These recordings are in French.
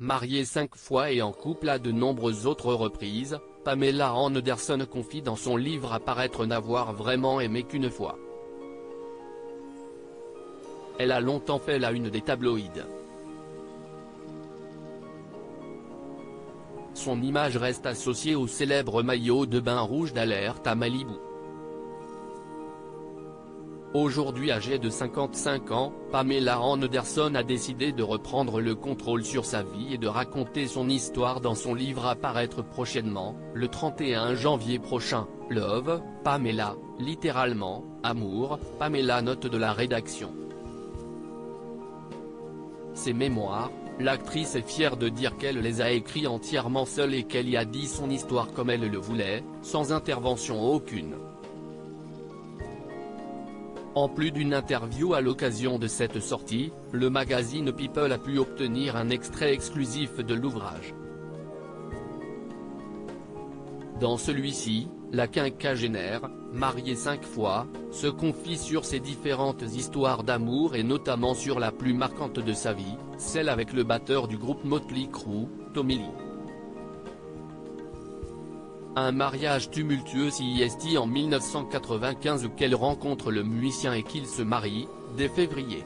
mariée 5 fois et en couple à de nombreuses autres reprises, Pamela Anderson confie dans son livre à paraître n'avoir vraiment aimé qu'une fois. Elle a longtemps fait la une des tabloïds. Son image reste associée au célèbre maillot de bain rouge d'Alerte à Malibu. Aujourd'hui âgée de 55 ans, Pamela Anderson a décidé de reprendre le contrôle sur sa vie et de raconter son histoire dans son livre à paraître prochainement, le 31 janvier prochain. Love, Pamela, littéralement, amour, Pamela note de la rédaction. Ses mémoires, l'actrice est fière de dire qu'elle les a écrits entièrement seule et qu'elle y a dit son histoire comme elle le voulait, sans intervention aucune. En plus d'une interview à l'occasion de cette sortie, le magazine People a pu obtenir un extrait exclusif de l'ouvrage. Dans celui-ci, la quinquagénaire, mariée 5 fois, se confie sur ses différentes histoires d'amour et notamment sur la plus marquante de sa vie, celle avec le batteur du groupe Motley Crue, Tommy Lee. Un mariage tumultueux s'y est en 1995 où qu'elle rencontre le musicien et qu'ils se marient, dès février.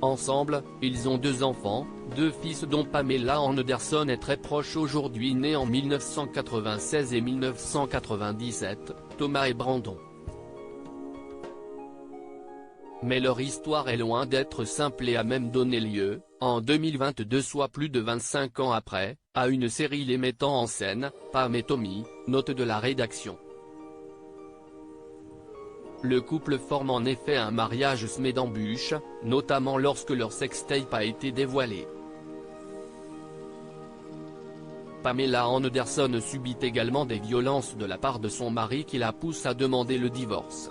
Ensemble, ils ont 2 enfants, 2 fils dont Pamela Anderson est très proche aujourd'hui, nés en 1996 et 1997, Thomas et Brandon. Mais leur histoire est loin d'être simple et a même donné lieu, en 2022 soit plus de 25 ans après, à une série les mettant en scène, Pam et Tommy, note de la rédaction. Le couple forme en effet un mariage semé d'embûches, notamment lorsque leur sextape a été dévoilé. Pamela Anderson subit également des violences de la part de son mari qui la pousse à demander le divorce.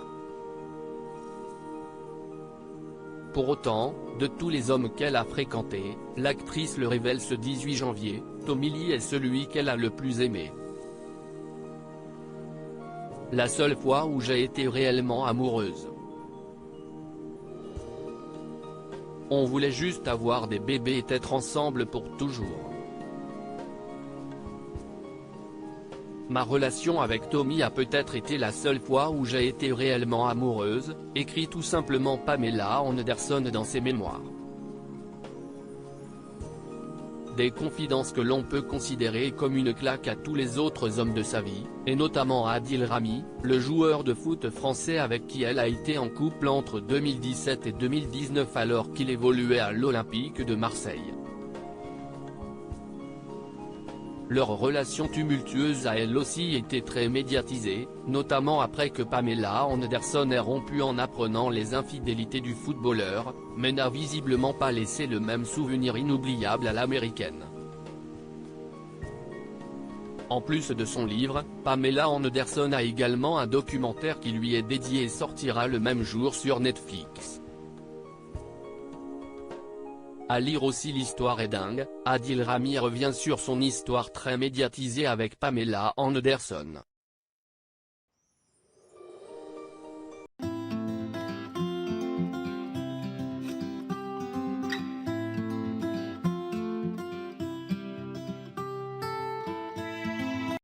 Pour autant, de tous les hommes qu'elle a fréquentés, l'actrice le révèle ce 18 janvier, Tommy Lee est celui qu'elle a le plus aimé. La seule fois où j'ai été réellement amoureuse. On voulait juste avoir des bébés et être ensemble pour toujours. Ma relation avec Tommy a peut-être été la seule fois où j'ai été réellement amoureuse, écrit tout simplement Pamela Anderson dans ses mémoires. Des confidences que l'on peut considérer comme une claque à tous les autres hommes de sa vie, et notamment à Adil Rami, le joueur de foot français avec qui elle a été en couple entre 2017 et 2019 alors qu'il évoluait à l'Olympique de Marseille. Leur relation tumultueuse a elle aussi été très médiatisée, notamment après que Pamela Anderson ait rompu en apprenant les infidélités du footballeur, mais n'a visiblement pas laissé le même souvenir inoubliable à l'américaine. En plus de son livre, Pamela Anderson a également un documentaire qui lui est dédié et sortira le même jour sur Netflix. À lire aussi L'histoire est dingue, Adil Rami revient sur son histoire très médiatisée avec Pamela Anderson.